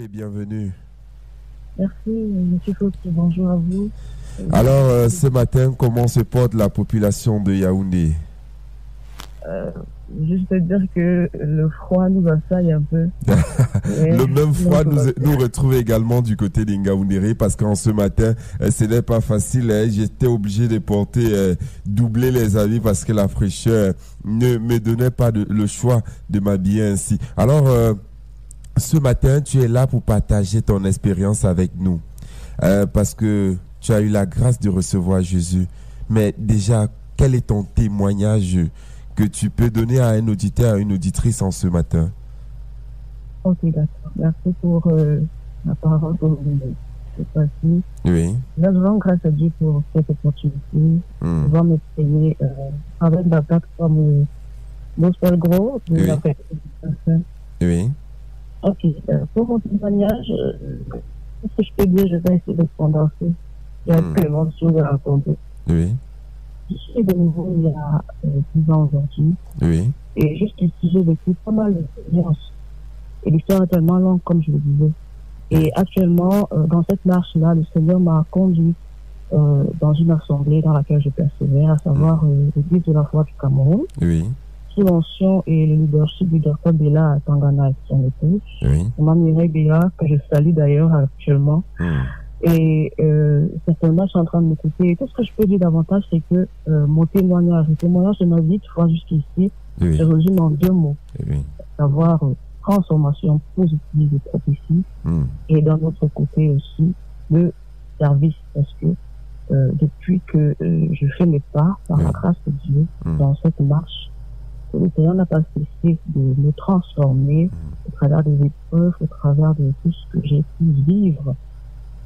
Et bienvenue. Merci, Monsieur Fausti. Bonjour à vous. Alors, ce matin, comment se porte la population de Yaoundé? Euh, Juste dire que le froid nous assaille un peu. Le même froid Donc, nous retrouve également du côté d'Ingaoundéré parce qu'en ce matin, ce n'est pas facile. J'étais obligé de porter, doubler les habits parce que la fraîcheur ne me donnait pas le choix de m'habiller ainsi. Alors, ce matin, tu es là pour partager ton expérience avec nous parce que tu as eu la grâce de recevoir Jésus. Mais déjà, quel est ton témoignage que tu peux donner à un auditeur, à une auditrice en ce matin? ok, d'accord. Merci pour la parole que vous m'avez passée. Oui. Là, je rends grâce à Dieu pour cette opportunité de pouvoir m'exprimer avec la plateforme Gospel Gros. Oui. Oui. Ok, pour mon témoignage, ce que je peux dire, je vais essayer de condenser. Il y a tellement de choses à raconter. Oui. Je suis de nouveau il y a 10 ans aujourd'hui. Oui. Et jusqu'ici, j'ai vécu pas mal d'expériences. Et l'histoire est tellement longue, comme je le disais. Et actuellement, dans cette marche-là, le Seigneur m'a conduit dans une assemblée dans laquelle je persévère, à savoir l'Église de la foi du Cameroun. Oui. Sous l'onction et le leadership du Dr Bella Tangana et son épouse. Oui. Mamie Bella, que je salue d'ailleurs actuellement. Et certainement, je suis en train de m'écouter. Et tout ce que je peux dire davantage, c'est que mon témoignage, le témoignage de ma vie, tu vois, jusqu'ici, se résume en 2 mots. À savoir transformation positive de prophétie. Et d'un autre côté aussi, le service. Parce que depuis que je fais mes pas, par la grâce de Dieu, dans cette marche, le Seigneur n'a pas cessé de me transformer au travers des épreuves, au travers de tout ce que j'ai pu vivre.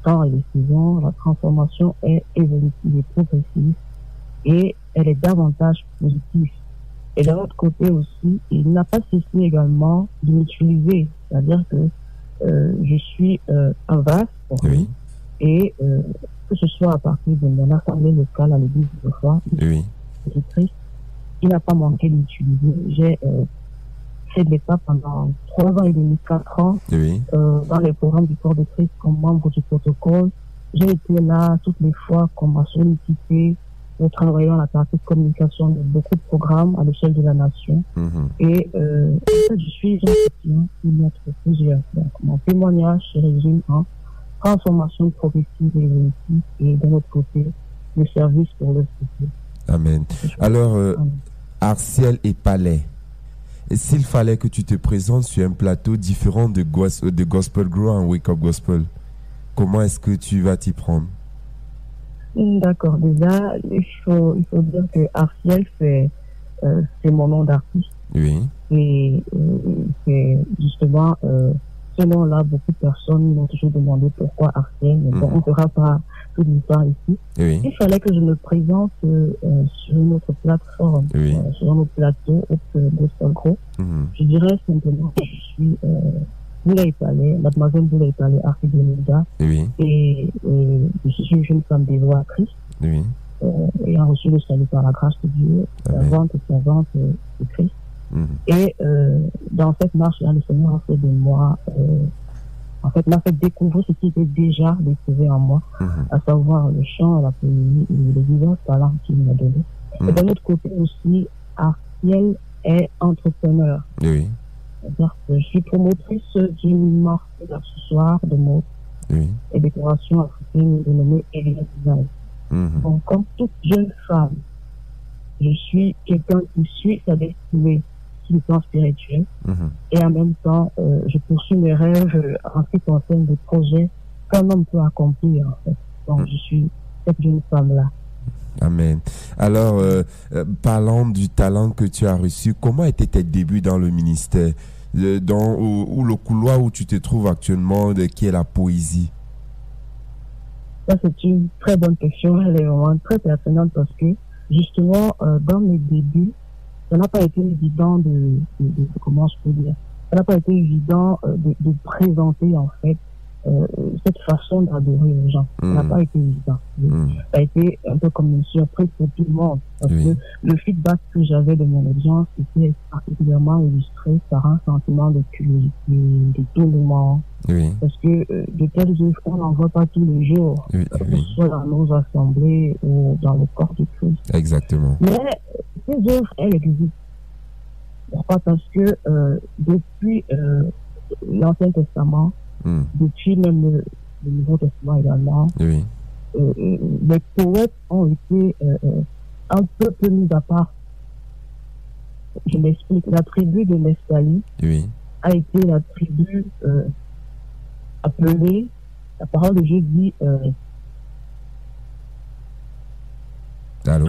Temps et les saisons, la transformation est évolutive et progressive et elle est davantage positive. Et d'un autre côté aussi, il n'a pas cessé également de m'utiliser. C'est-à-dire que je suis un vase pour lui et que ce soit à partir de mon assemblée locale à l'église de foi, de Christ, il n'a pas manqué d'utiliser. J'ai fait des pas pendant 3 ans et demi, 4 ans dans les programmes du corps de Christ comme membre du protocole. J'ai été là toutes les fois qu'on m'a sollicité pour travailler dans la partie de communication de beaucoup de programmes à l'échelle de la nation. Et en fait, je suis un qui mettre plusieurs. Donc, mon témoignage se résume en transformation progressive et évolutive et de l'autre côté, le service pour le futur. Amen. Alors, Arciel et Palais, s'il fallait que tu te présentes sur un plateau différent de Gospel Grow en Wake Up Gospel, comment est-ce que tu vas t'y prendre? D'accord. Déjà, il faut dire que Arciel, c'est mon nom d'artiste. Oui. Et c'est justement ce nom-là, beaucoup de personnes m'ont toujours demandé pourquoi Arciel. Mais bon, on ne fera pas toute l'histoire ici. Il fallait que je me présente sur une autre plateforme, sur un autre plateau, Gospel Gros. Je dirais simplement que je suis Boulaye Palais, mademoiselle Boulaye Palais, Archibelida. Et je suis une jeune femme dévouée à Christ. Ayant reçu le salut par la grâce de Dieu, servante et servante de Christ. Et dans cette marche-là, le Seigneur a fait de moi, en fait, m'a fait découvrir ce qui était déjà découvert en moi, à savoir le chant, la poésie et les divers talents qu'il m'a donné. Et d'un autre côté aussi, Arciel est entrepreneur. C'est-à-dire que je suis promotrice d'une marque d'accessoires, de mode et décoration africaine dénommée Elia Design. Donc, comme toute jeune femme, je suis quelqu'un qui suit sa destinée sur le plan spirituel et en même temps, je poursuis mes rêves en ce qui concerne des projets qu'un homme peut accomplir. En fait. Donc, je suis cette jeune femme-là. Amen. Alors, parlant du talent que tu as reçu, comment étaient tes débuts dans le ministère, ou le couloir où tu te trouves actuellement, qui est la poésie? Ça, c'est une très bonne question. Elle est vraiment très pertinente parce que, justement, dans mes débuts, ça n'a pas été évident comment je peux dire, ça n'a pas été évident de présenter, en fait, cette façon d'adorer les gens. Ça n'a pas été évident. Ça a été un peu comme une surprise pour tout le monde. Parce que le feedback que j'avais de mon audience était particulièrement illustré par un sentiment de curiosité, de tournement. Parce que de telles œuvres, on n'en voit pas tous les jours, que ce soit dans nos assemblées ou dans le corps du Christ. Exactement. Mais ces œuvres, elles existent. Pourquoi? Parce que depuis l'Ancien Testament, depuis même le Nouveau Testament également, les poètes ont été un peu mis à part. Je m'explique. La tribu de Nephtali a été la tribu appelée, la parole de Dieu dit... Allô?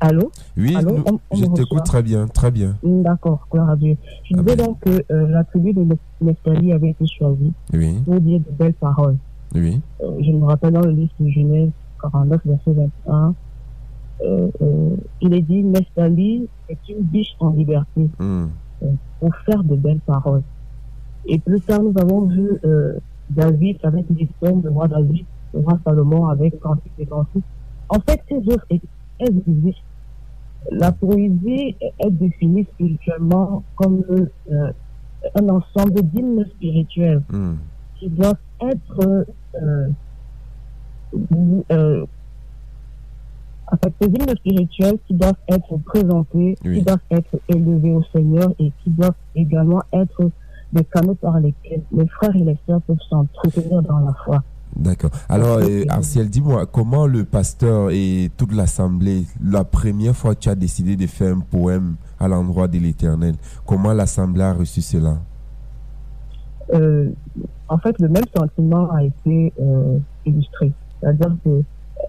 Allô? Oui, allô? Je t'écoute très bien, très bien. D'accord, gloire à Dieu. Je disais donc que la tribu de Nephtali avait été choisie pour dire de belles paroles. Je me rappelle dans le livre de Genèse 49, verset 21, il est dit, Nephtali est une biche en liberté pour faire de belles paroles. Et plus tard, nous avons vu David avec l'histoire de roi David, le roi Salomon avec Cantique et Cantique. En fait, ces œuvres, elles existent. La poésie est définie spirituellement comme un ensemble d'hymnes spirituels qui doivent être en fait, ces hymnes spirituels qui doivent être présentés, qui doivent être élevés au Seigneur et qui doivent également être des canaux par lesquels les frères et les sœurs peuvent s'entretenir dans la foi. D'accord. Alors, Arciel, dis-moi, comment le pasteur et toute l'assemblée, la première fois que tu as décidé de faire un poème à l'endroit de l'Éternel, comment l'assemblée a reçu cela? En fait, le même sentiment a été illustré. C'est-à-dire que,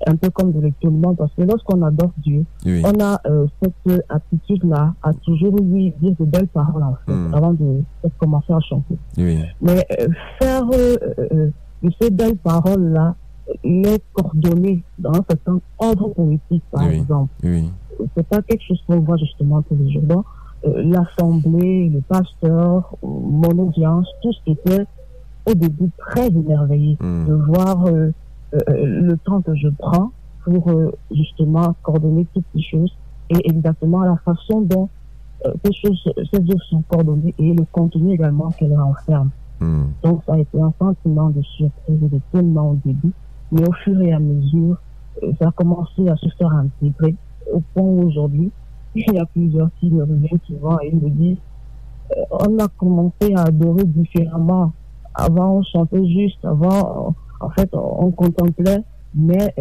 un peu comme de l'étonnement, parce que lorsqu'on adore Dieu, on a cette attitude-là à toujours lui dire de belles paroles en fait, avant de commencer à chanter. Mais faire de ces belles paroles-là, les coordonner dans un certain ordre politique, par exemple, c'est pas quelque chose qu'on voit justement tous les jours. Donc, l'assemblée, le pasteur, mon audience, tous étaient au début très émerveillés de voir le temps que je prends pour justement coordonner toutes ces choses et exactement la façon dont ces œuvres sont coordonnées et le contenu également qu'elles renferment. Donc ça a été un sentiment de surprise et de d'étonnement au début, mais au fur et à mesure, ça a commencé à se faire intégrer au point où aujourd'hui, il y a plusieurs qui me reviennent souvent et ils me disent on a commencé à adorer différemment. Avant, on chantait juste, avant, en fait, on contemplait, mais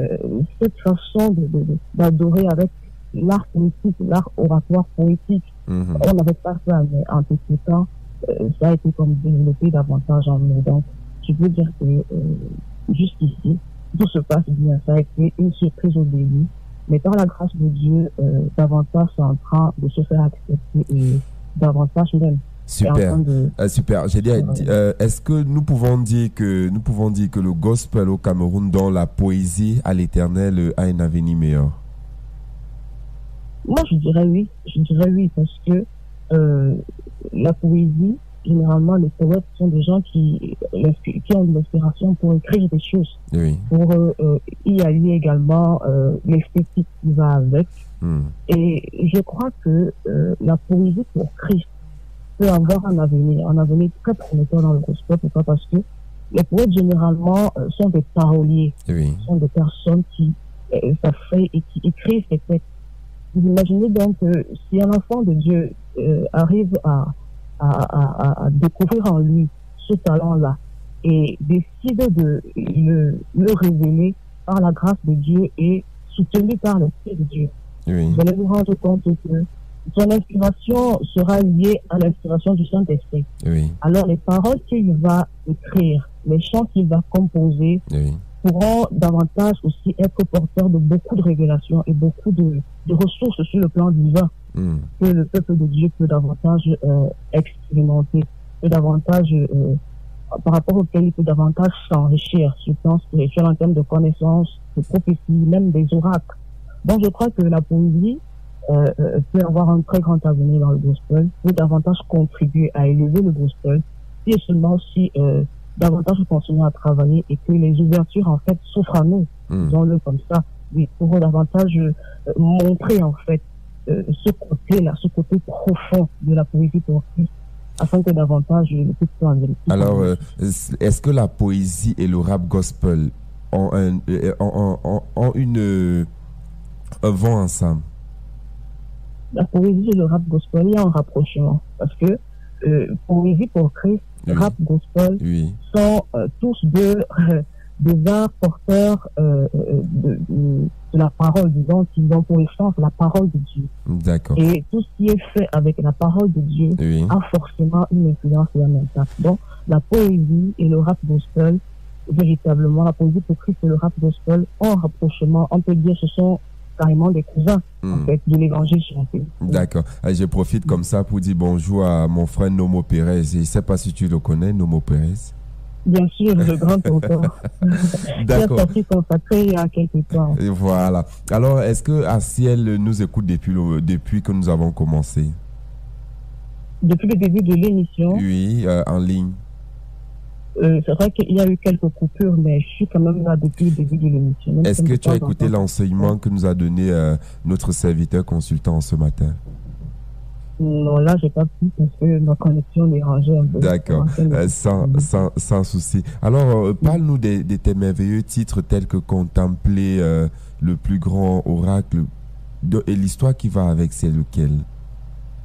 cette façon d'adorer avec l'art poétique, l'art oratoire poétique, on n'avait pas ça, mais en tout temps, ça a été comme développé davantage en nous. Donc, je peux dire que jusqu'ici, tout se passe bien. Ça a été une surprise au début, mais par la grâce de Dieu, davantage c'est en train de se faire accepter et davantage même. Super, super. J'ai dit, est-ce que nous pouvons dire que le gospel au Cameroun, dans la poésie à l'Éternel, a un avenir meilleur? Moi, je dirais oui, parce que la poésie, généralement, les poètes sont des gens qui ont de l'inspiration pour écrire des choses. Pour y allier également l'esthétique qui va avec. Et je crois que la poésie pour Christ peut avoir un avenir très prometteur dans le gospel. Pourquoi? Parce que les poètes généralement sont des paroliers, sont des personnes qui s'affaient et qui écrivent ces textes. Vous imaginez donc si un enfant de Dieu arrive à découvrir en lui ce talent-là et décide de le révéler par la grâce de Dieu et soutenu par l'Esprit de Dieu, vous allez vous rendre compte que son inspiration sera liée à l'inspiration du Saint-Esprit. Alors les paroles qu'il va écrire, les chants qu'il va composer pourront davantage aussi être porteurs de beaucoup de révélations et beaucoup de ressources sur le plan divin que le peuple de Dieu peut davantage expérimenter, peut davantage par rapport auquel il peut davantage s'enrichir sur le plan spirituel en termes de connaissances, de prophéties, même des oracles. Donc je crois que la poésie peut avoir un très grand avenir dans le gospel, peut davantage contribuer à élever le gospel, si et seulement si davantage continuer à travailler et que les ouvertures, en fait, s'offrent à nous. Disons-le comme ça. Oui, pour davantage montrer, en fait, ce côté-là, ce côté profond de la poésie pour Christ, afin que davantage le peuple soit en vérité. Alors, est-ce que la poésie et le rap gospel ont un vent ensemble? La poésie et le rap gospel, il y a un rapprochement. Parce que poésie pour Christ, rap gospel sont tous deux des arts porteurs de la parole, disons, qui ont pour essence la parole de Dieu. D'accord. Et tout ce qui est fait avec la parole de Dieu a forcément une influence et un impact. Donc, la poésie et le rap gospel, véritablement, la poésie pour Christ et le rap gospel ont un rapprochement. On peut dire que ce sont carrément des cousins, en fait, de l'évangile chanté. D'accord. Je profite comme ça pour dire bonjour à mon frère Nomo Pérez. Je ne sais pas si tu le connais, Nomo Pérez. Bien sûr, le grand auteur. D'accord. Il a sorti consacré il y a quelques temps. Et voilà. Alors, est-ce que Asiel nous écoute depuis que nous avons commencé? Depuis le début de l'émission? Oui, en ligne. C'est vrai qu'il y a eu quelques coupures, mais je suis quand même là depuis le début de l'émission. Est-ce que tu as écouté l'enseignement que nous a donné notre serviteur consultant ce matin? Non, là, j'ai pas pu parce que ma connexion dérangeait un peu. D'accord, sans souci. Alors, parle-nous de tes merveilleux titres tels que Contempler, le plus grand oracle, et l'histoire qui va avec, c'est lequel?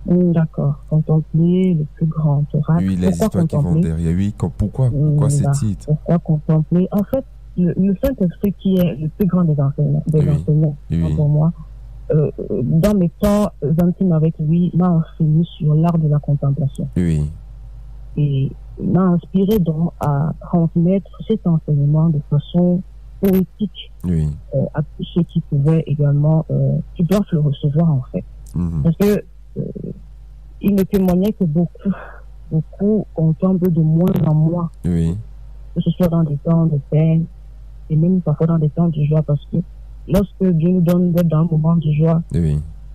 D'accord, Contempler, le plus grand oracle. Oui, les histoires qui vont derrière. Oui, pourquoi ces titres? Pourquoi Contempler? En fait, le Saint-Esprit qui est le plus grand des enseignants, pour moi, dans mes temps intimes avec lui, m'a enseigné sur l'art de la contemplation. Oui. Et m'a inspiré donc à transmettre cet enseignement de façon poétique à tous ceux qui pouvaient également, qui doivent le recevoir en fait. Parce que il ne témoignait que beaucoup contemplent de moins en moins. Oui. Que ce soit dans des temps de peine et même parfois dans des temps de joie, parce que lorsque Dieu nous donne d'être dans un moment de joie,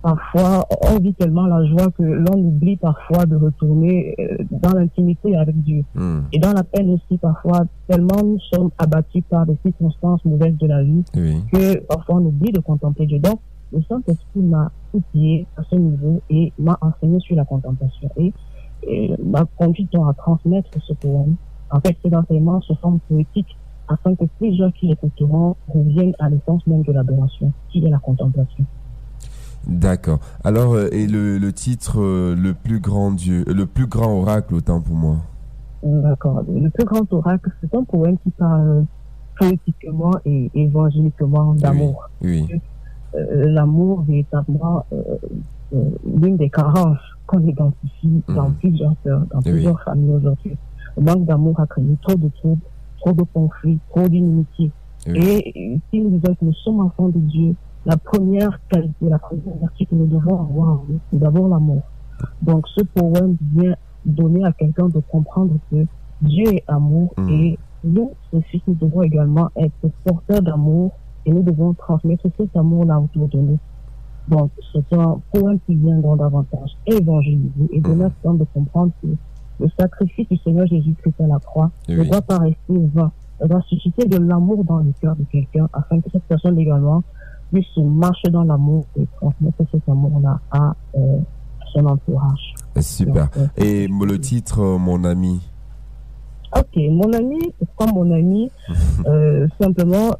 parfois on vit tellement la joie que l'on oublie parfois de retourner dans l'intimité avec Dieu. Et dans la peine aussi, parfois, tellement nous sommes abattus par des circonstances mauvaises de la vie que parfois on oublie de contempler Dieu. Donc, le Saint-Esprit m'a outillé à ce niveau et m'a enseigné sur la contemplation et m'a conduit à transmettre ce poème. En fait, ces enseignements se forment poétiques afin que plusieurs qui l'écouteront reviennent à l'essence même de l'adoration, qui est la contemplation. D'accord. Alors, et le titre, le plus grand Dieu, le plus grand oracle, autant pour moi. D'accord. Le plus grand oracle, c'est un poème qui parle poétiquement et évangéliquement d'amour. Oui. L'amour, véritablement, l'une des carences qu'on identifie dans plusieurs cœurs, dans plusieurs familles aujourd'hui. Le manque d'amour a créé trop de troubles, trop de conflits, trop d'inimitiés. Et si nous disons que nous sommes enfants de Dieu, la première qualité, la première vertu que nous devons avoir en nous, c'est d'abord l'amour. Donc ce poème vient donner à quelqu'un de comprendre que Dieu est amour et nous, ceux-ci, nous devons également être porteurs d'amour et nous devons transmettre cet amour-là autour de nous. Donc c'est un poème qui vient donc davantage évangéliser et donner à quelqu'un de comprendre que le sacrifice du Seigneur Jésus-Christ à la croix ne doit pas rester vain. Ça doit susciter de l'amour dans le cœur de quelqu'un afin que cette personne également puisse marcher dans l'amour et transmettre cet amour-là à son entourage. Super. Donc, et le titre, mon ami? Ok, mon ami, pourquoi mon ami? Simplement,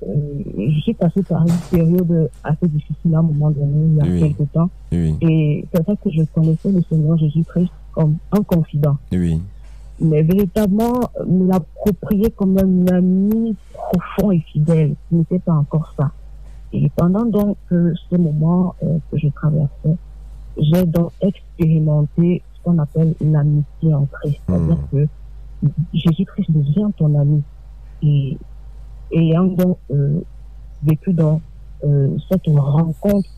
je suis passé par une période assez difficile à un moment donné, il y a quelques temps. Et c'est vrai que je connaissais le Seigneur Jésus-Christ comme un confident. Mais véritablement, me l'approprier comme un ami profond et fidèle. Ce n'était pas encore ça. Et pendant donc ce moment que je traversais, j'ai donc expérimenté ce qu'on appelle l'amitié en Christ. C'est-à-dire que Jésus-Christ devient ton ami. Et ayant donc vécu dans cette rencontre,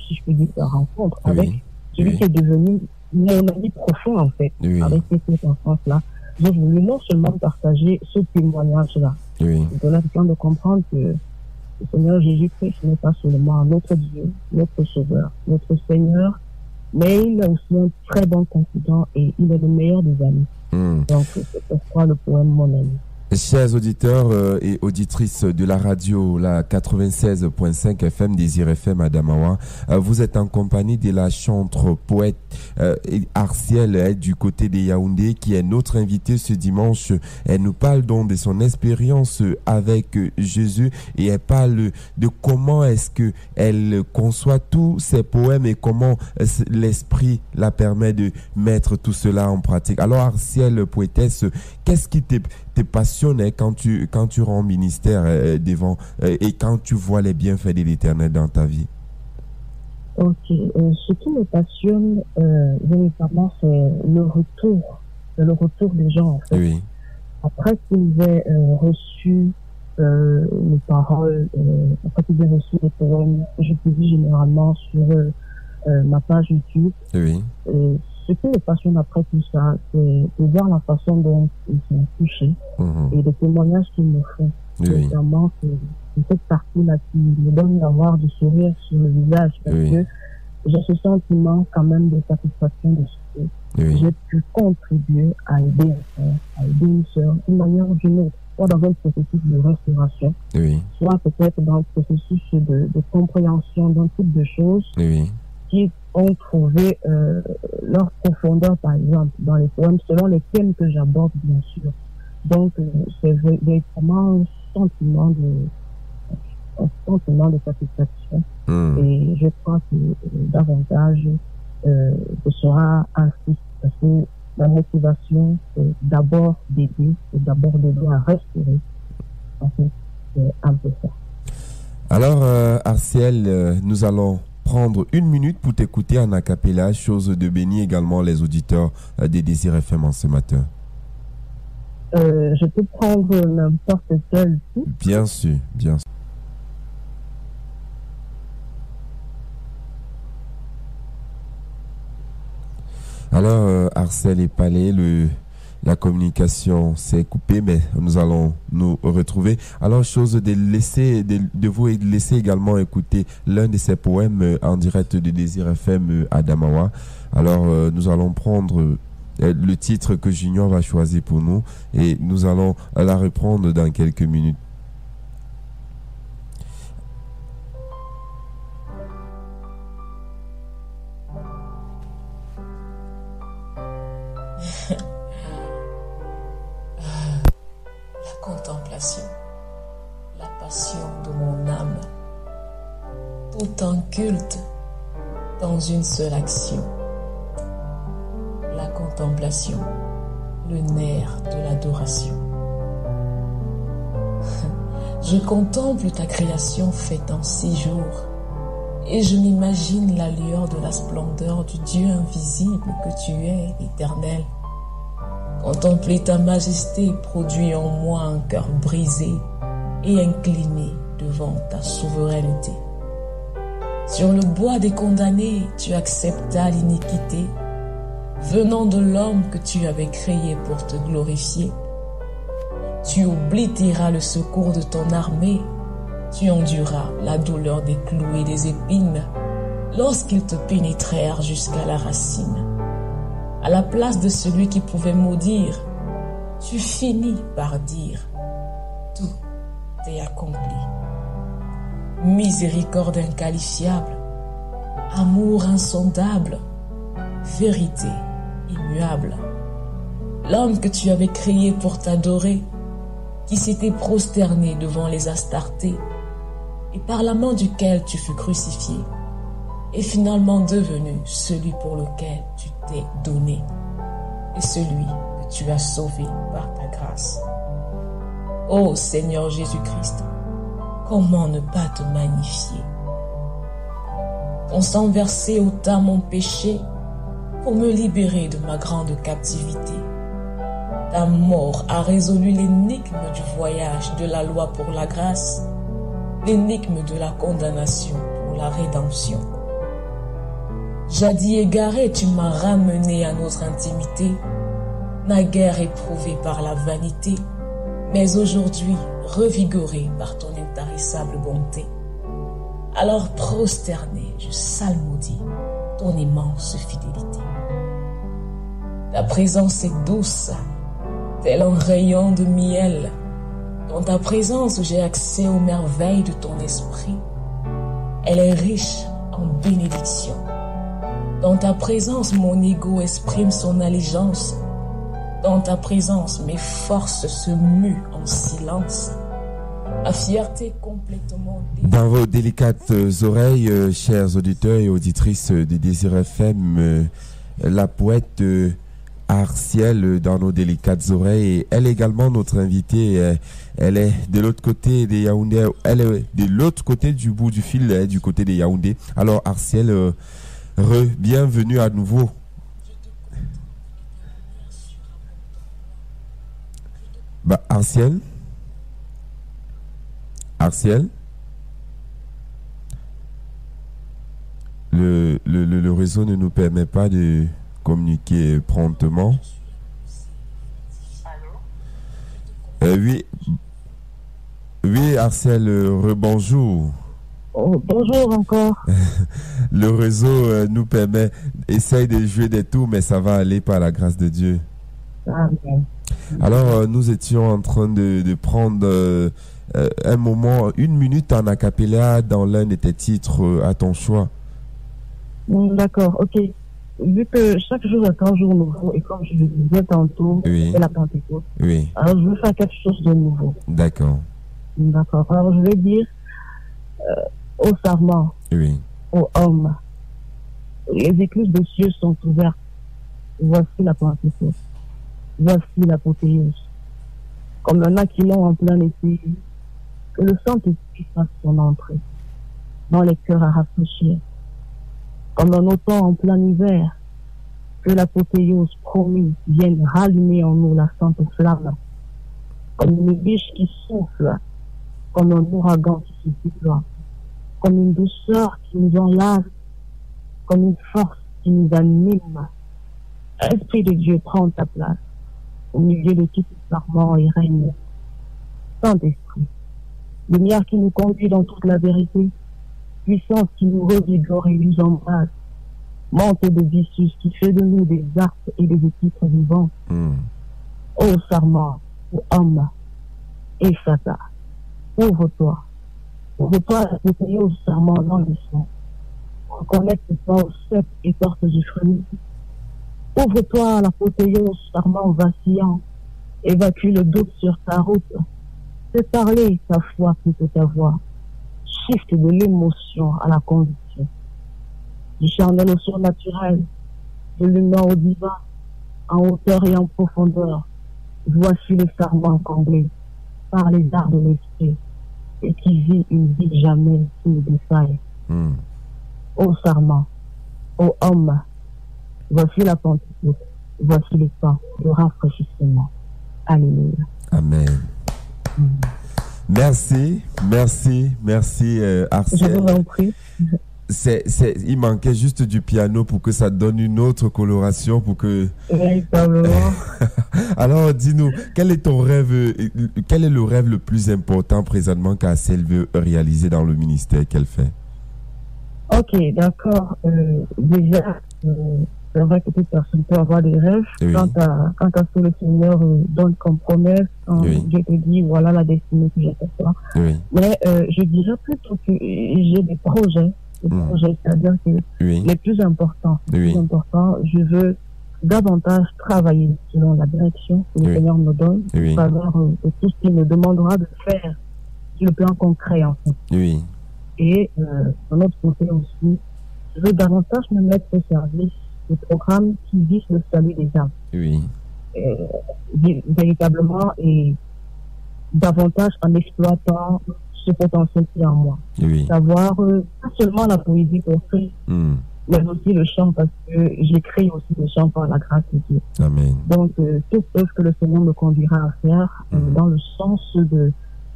si je peux dire la rencontre, avec celui qui est devenu mon ami profond en fait, avec cette circonstance-là, j'ai voulu non seulement partager ce témoignage-là, donner à quelqu'un de comprendre que le Seigneur Jésus-Christ n'est pas seulement notre Dieu, notre Sauveur, notre Seigneur, mais il est aussi un très bon confident et il est le meilleur des amis. Donc c'est pourquoi le poème Mon ami. Chers auditeurs et auditrices de la radio, la 96.5 FM, Désir FM Adamawa, vous êtes en compagnie de la chantre poète Arciel du côté de Yaoundé, qui est notre invitée ce dimanche. Elle nous parle donc de son expérience avec Jésus et elle parle de comment est-ce que elle conçoit tous ses poèmes et comment l'esprit la permet de mettre tout cela en pratique. Alors Arciel, poétesse, qu'est-ce qui te passionne quand tu rends ministère devant et quand tu vois les bienfaits de l'Éternel dans ta vie? Ok, ce qui me passionne véritablement, c'est le retour des gens, en fait. Oui. Après qu'ils aient reçu les paroles, après qu'ils aient reçu les poèmes que je publie généralement sur ma page YouTube. Oui. Ce qui me passionne après tout ça, c'est de voir la façon dont ils sont touchés et les témoignages qu'ils me font. Notamment, c'est cette partie-là qui me donne d'avoir du sourire sur le visage parce que j'ai ce sentiment quand même de satisfaction de ce que j'ai pu contribuer à aider un frère, à aider une sœur, d'une manière ou d'une autre, soit dans un processus de restauration, soit peut-être dans un processus de compréhension d'un type de choses qui ont trouvé leur profondeur, par exemple, dans les poèmes, selon les thèmes que j'aborde, bien sûr. Donc, c'est véritablement un sentiment de satisfaction. Et je crois que davantage ce sera ainsi, parce que la motivation, c'est d'abord d'aider, à restaurer. En fait, c'est un peu ça. Alors, Arciel, nous allons prendre 1 minute pour t'écouter en acapella, chose de bénir également les auditeurs des Désir FM en ce matin. Je peux prendre n'importe quel titre. Bien sûr, bien sûr. Alors, Arciel et Palais, la communication s'est coupée, mais nous allons nous retrouver. Alors, chose de vous laisser également écouter l'un de ses poèmes en direct de Désir FM Adamawa. Alors, nous allons prendre le titre que Junior va choisir pour nous et nous allons la reprendre dans quelques minutes. Contemplation, la passion de mon âme, tout en culte dans une seule action. La contemplation, le nerf de l'adoration. Je contemple ta création faite en 6 jours et je m'imagine la lueur de la splendeur du Dieu invisible que tu es, éternel. Contempler ta majesté produit en moi un cœur brisé et incliné devant ta souveraineté. Sur le bois des condamnés, tu acceptas l'iniquité, venant de l'homme que tu avais créé pour te glorifier. Tu obliteras le secours de ton armée, tu enduras la douleur des clous et des épines lorsqu'ils te pénétrèrent jusqu'à la racine. À la place de celui qui pouvait maudire, tu finis par dire « Tout est accompli ». Miséricorde inqualifiable, amour insondable, vérité immuable. L'homme que tu avais créé pour t'adorer, qui s'était prosterné devant les Astartés, et par la main duquel tu fus crucifié, est finalement devenu celui pour lequel tu t'es donné et celui que tu as sauvé par ta grâce. Ô Seigneur Jésus-Christ, comment ne pas te magnifier? Ton sang versé ôta mon péché pour me libérer de ma grande captivité. Ta mort a résolu l'énigme du voyage de la loi pour la grâce, l'énigme de la condamnation pour la rédemption. Jadis égaré, tu m'as ramené à notre intimité, naguère éprouvé par la vanité, mais aujourd'hui revigoré par ton intarissable bonté. Alors prosterné, je salmodie ton immense fidélité. Ta présence est douce, tel un rayon de miel, Dans ta présence, j'ai accès aux merveilles de ton esprit. Elle est riche en bénédictions. Dans ta présence, mon ego exprime son allégeance. Dans ta présence, mes forces se muent en silence. Ma fierté complètement... Dans vos délicates oreilles, chers auditeurs et auditrices de Désir FM, la poète Arciel dans nos délicates oreilles. Elle est également notre invitée. Elle est de l'autre côté des Yaoundé. Elle est de l'autre côté du bout du fil, du côté des Yaoundé. Alors Arciel, bienvenue à nouveau. Arciel, le réseau ne nous permet pas de communiquer promptement. Oui, Arciel, rebonjour. Oh, bonjour encore. Le réseau nous permet, essaye de jouer des tours, mais ça va aller par la grâce de Dieu. Amen. Alors, nous étions en train de prendre un moment, 1 minute en a cappella dans l'un de tes titres à ton choix. D'accord, ok. Vu que chaque jour est un jour nouveau, et comme je le disais tantôt, oui, c'est la Pentecôte. Oui. Alors, je veux faire quelque chose de nouveau. D'accord. D'accord. Alors, je vais dire aux serments, oui, aux hommes, les écluses des cieux sont ouvertes. Voici la Pentecôte. Voici l'apothéose. Comme il y en a qui l'ont en plein été, que le Saint-Esprit fasse son entrée dans les cœurs à rafraîchir. Comme en automne en plein hiver, que l'apothéose promise vienne rallumer en nous la sainte flamme. Comme une biche qui souffle, comme un ouragan qui se déploie, comme une douceur qui nous enlace, comme une force qui nous anime. Esprit de Dieu, prends ta place au milieu de tout sarment et règne. Saint-Esprit, lumière qui nous conduit dans toute la vérité, puissance qui nous revigore et nous embrasse, monte de Vissus qui fait de nous des arcs et des épîtres vivants. Ô sarment, ô homme, et Fata, ouvre-toi à côté au sarment dans le sang, reconnecte-toi aux sept et portes du fruit. Ouvre-toi à l'apothéose, sarment vacillant, évacue le doute sur ta route, fais parler ta foi plutôt ta voix, shift de l'émotion à la conviction, du charnel au surnaturel, de l'humain au divin, en hauteur et en profondeur, voici le sarment comblé par les arts de l'esprit et qui vit une vie jamais sous le défaille. Ô sarment, ô homme, voici la Pentecôte, voici le temps de rafraîchissement. Alléluia. Amen. Merci, Arciel. Je vous en prie. Il manquait juste du piano pour que ça donne une autre coloration, pour que... Véritablement. Alors, dis-nous, quel est ton rêve, quel est le rêve le plus important présentement qu'Arciel veut réaliser dans le ministère qu'elle fait? Ok, d'accord. Déjà, c'est vrai que toute personne peut avoir des rêves. Oui. Quand à ce que le Seigneur donne comme promesse, oui, Dieu te dit, voilà la destinée que j'ai pour toi. Oui. Mais je dirais plutôt que j'ai des projets. C'est-à-dire que oui, les plus importants, oui, je veux davantage travailler selon la direction que le Seigneur me donne, oui, à travers tout ce qu'il me demandera de faire sur le plan concret, en fait. Oui. Et de notre côté aussi, je veux davantage me mettre au service de programmes qui visent le salut des âmes. Oui. Véritablement, et davantage en exploitant ce potentiel qui est en moi. Oui. Savoir pas seulement la poésie pour Christ, mais aussi le chant, parce que j'écris aussi le chant par la grâce de Dieu. Amen. Donc, tout ce que le Seigneur me conduira à faire dans le sens de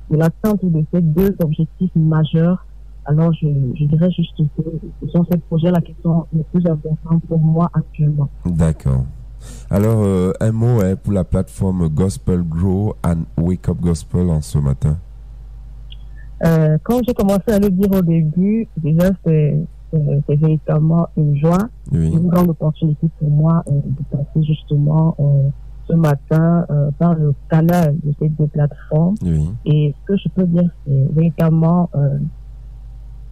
l'atteinte de ces deux objectifs majeurs, alors je dirais juste que ce sont ces projets-là qui sont les plus importants pour moi actuellement. D'accord. Alors, un mot pour la plateforme Gospel Grow and Wake Up Gospel en ce matin. Quand j'ai commencé à le dire au début, déjà c'est véritablement une joie, une grande opportunité pour moi de passer justement ce matin par le canal de ces deux plateformes. Oui. Et ce que je peux dire, c'est véritablement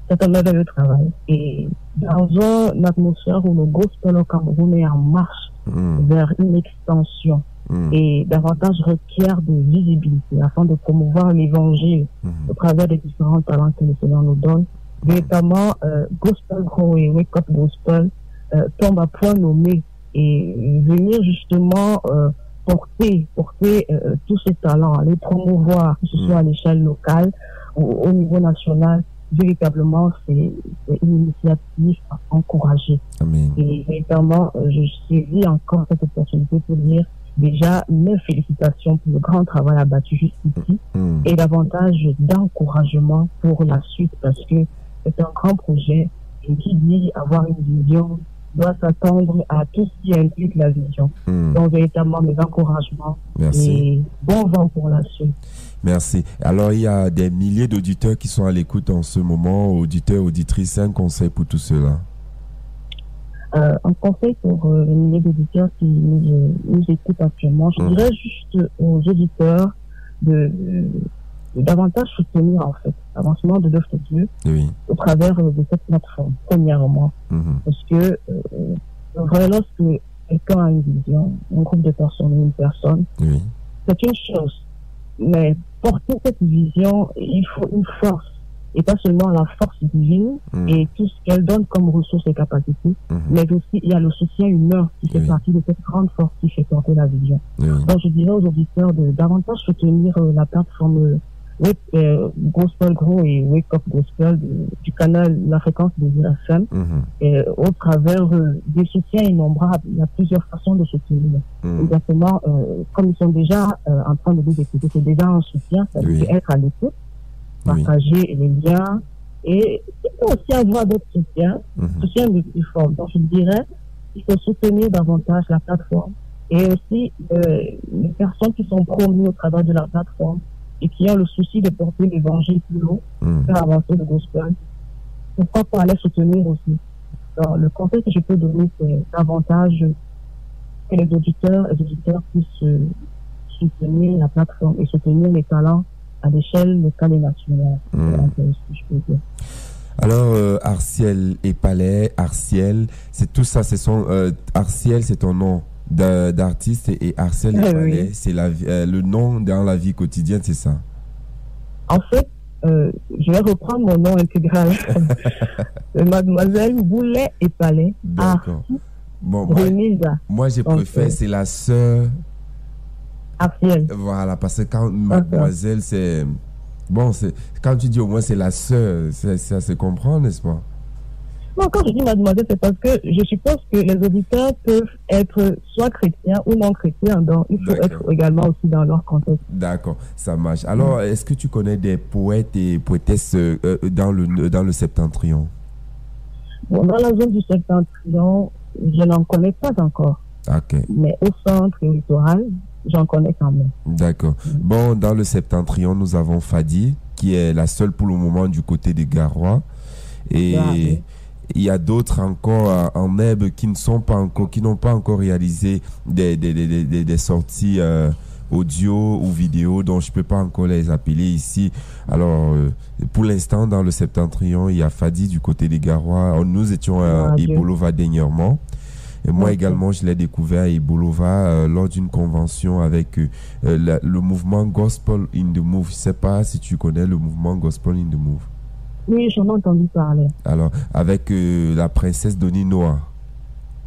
c'est un merveilleux travail. Et dans une atmosphère où le gospel au Cameroun est en marche vers une extension et davantage requiert de visibilité afin de promouvoir l'évangile au travers des différents talents que le Seigneur nous donne, véritablement Gospel Grow et Wake Up Gospel tombe à point nommé et venir justement porter tous ces talents, les promouvoir, que ce soit à l'échelle locale ou au niveau national. Véritablement, c'est une initiative à encourager. Amen. Et véritablement, je saisis encore cette opportunité pour dire déjà mes félicitations pour le grand travail abattu jusqu'ici et davantage d'encouragement pour la suite parce que c'est un grand projet et qui dit avoir une vision doit s'attendre à tout ce qui implique la vision. Donc véritablement mes encouragements. Merci. Et bon vent pour la suite. Merci. Alors, il y a des milliers d'auditeurs qui sont à l'écoute en ce moment, auditeurs, auditrices, un conseil pour tout cela. Un conseil pour les milliers d'auditeurs qui nous écoutent actuellement, je dirais juste aux auditeurs de davantage soutenir en fait l'avancement de l'œuvre de Dieu au travers de cette plateforme, premièrement. Parce que lorsque quelqu'un a une vision, un groupe de personnes ou une personne, c'est une chose. Mais porter cette vision, il faut une force. Et pas seulement la force divine et tout ce qu'elle donne comme ressources et capacités, mais aussi il y a le soutien humain qui fait partie de cette grande force qui fait porter la vision. Donc je dirais aux auditeurs de davantage soutenir la plateforme Gospel Grow et Wake Up Gospel du canal La Fréquence des IRFM au travers des soutiens innombrables. Il y a plusieurs façons de soutenir. Exactement, comme ils sont déjà en train de nous écouter, c'est déjà un soutien, ça veut être à l'écoute, partager les liens et aussi avoir d'autres soutiens multiformes. Donc je dirais qu'il faut soutenir davantage la plateforme et aussi les personnes qui sont promues au travers de la plateforme et qui ont le souci de porter l'évangile plus haut, faire avancer le gospel. Pourquoi pas aller soutenir aussi? Alors, le conseil que je peux donner, c'est davantage que les auditeurs puissent soutenir la plateforme et soutenir les talents à l'échelle locale et nationale. C'est ce que je peux dire. Alors, Arciel et Palais, Arciel, c'est tout ça, Arciel, c'est ton nom d'artiste et Arciel et Palais, c'est le nom dans la vie quotidienne, c'est ça? En fait, je vais reprendre mon nom intégral. Mademoiselle Boulet et Palais. D'accord. Bon, moi je préfère, c'est la sœur Arciel. Voilà, parce que quand mademoiselle, c'est... Bon, quand tu dis au moins c'est la sœur, ça se comprend, n'est-ce pas? Non, quand je dis mademoiselle, c'est parce que je suppose que les auditeurs peuvent être soit chrétiens ou non chrétiens, donc il faut être également aussi dans leur contexte. D'accord, ça marche. Alors, est-ce que tu connais des poètes et poétesses dans le Septentrion? Bon, dans la zone du Septentrion, je n'en connais pas encore. Ok. Mais au centre et au littoral, j'en connais quand même. D'accord. Bon, dans le Septentrion, nous avons Fadi, qui est la seule pour le moment du côté des Garois. Et il y a d'autres encore en herbe qui n'ont pas encore réalisé des sorties audio ou vidéo, dont je peux pas encore les appeler ici. Alors, pour l'instant, dans le Septentrion, il y a Fadi du côté des Garois. Nous étions à Ibolova dernièrement. Et moi également, je l'ai découvert à Ibolova lors d'une convention avec le mouvement Gospel in the Move. Je sais pas si tu connais le mouvement Gospel in the Move. Oui, j'en ai entendu parler. Alors, avec la princesse Doni Noah.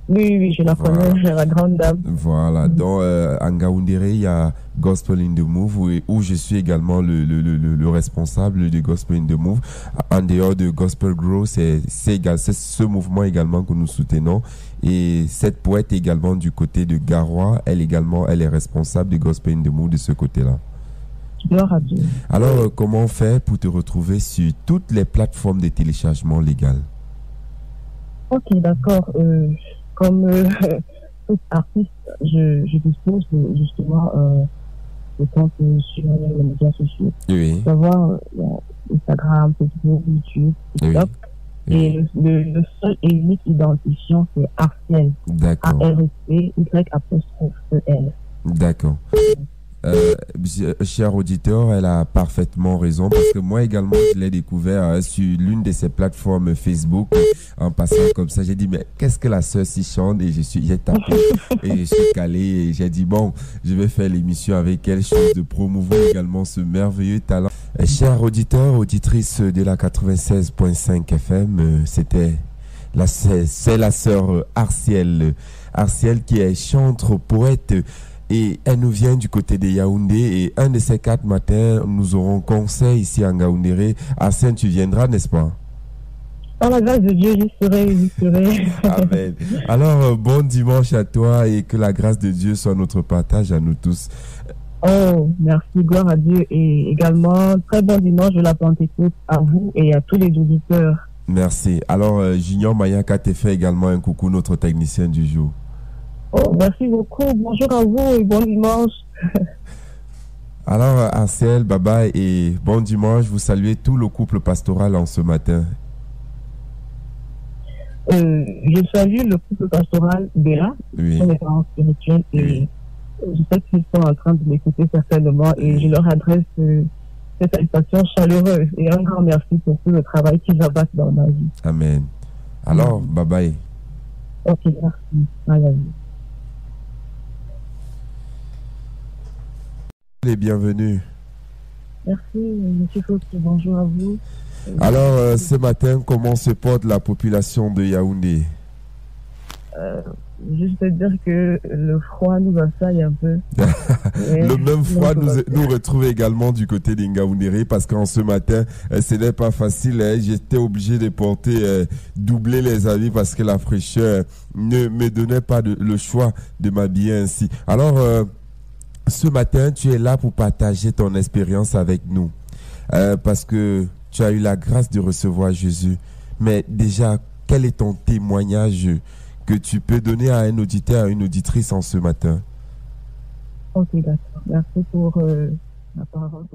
Oui, je la connais, la grande dame. Voilà, dans Ngaoundéré, il y a Gospel in the Move où je suis également le responsable de Gospel in the Move. En dehors de Gospel Grow, c'est ce mouvement également que nous soutenons. Et cette poète également du côté de Garoua, elle est responsable de Gospel in the Move de ce côté-là. Alors, comment on fait pour te retrouver sur toutes les plateformes de téléchargement légal? Ok, d'accord. Comme tout artiste, je dispose justement de comptes sur les médias sociaux. Oui. Savoir Instagram, Facebook, YouTube, TikTok. Oui. Et le seul et unique identifiant, c'est Arciel. D'accord. A-R-C-Y-E-L. D'accord. Cher auditeur, elle a parfaitement raison parce que moi également, je l'ai découvert sur l'une de ces plateformes Facebook en passant comme ça. J'ai dit, mais qu'est-ce que la sœur s'y chante? Et j'ai tapé et je suis calé et j'ai dit, bon, je vais faire l'émission avec elle, chose de promouvoir également ce merveilleux talent. Cher auditeur, auditrice de la 96.5 FM, c'est la sœur Arciel. Arciel qui est chantre, poète. Et elle nous vient du côté de Yaoundé. Et un de ces 4 matins, nous aurons conseil ici à Ngaoundéré. Arsène, tu viendras, n'est-ce pas? Par la grâce de Dieu, j'y serai. Amen. Alors, bon dimanche à toi et que la grâce de Dieu soit notre partage à nous tous. Oh, merci, gloire à Dieu. Et également, très bon dimanche de la Pentecôte à vous et à tous les auditeurs. Merci. Alors, Junior Mayaka te fait également un coucou, notre technicien du jour. Oh, merci beaucoup. Bonjour à vous et bon dimanche. Alors, Arcel, Baba et bon dimanche. Vous saluez tout le couple pastoral en ce matin. Je salue le couple pastoral Béla, Oui. sont les parents spirituels et je sais qu'ils sont en train de m'écouter certainement et je leur adresse cette salutation chaleureuse et un grand merci pour tout le travail qu'ils abattent dans ma vie. Amen. Alors, Baba. Ok, merci. Bye. Et bienvenue. Merci, monsieur Fausti. Bonjour à vous. Alors, ce matin, comment se porte la population de Yaoundé? Juste dire que le froid nous assaille un peu. Le même froid nous retrouve également du côté d'Ingaoundéré parce qu'en ce matin, ce n'est pas facile. J'étais obligé de porter, doubler les habits parce que la fraîcheur ne me donnait pas le choix de m'habiller ainsi. Alors, ce matin, tu es là pour partager ton expérience avec nous parce que tu as eu la grâce de recevoir Jésus. Mais déjà, quel est ton témoignage que tu peux donner à un auditeur, à une auditrice en ce matin? Ok, d'accord. Merci pour la parole.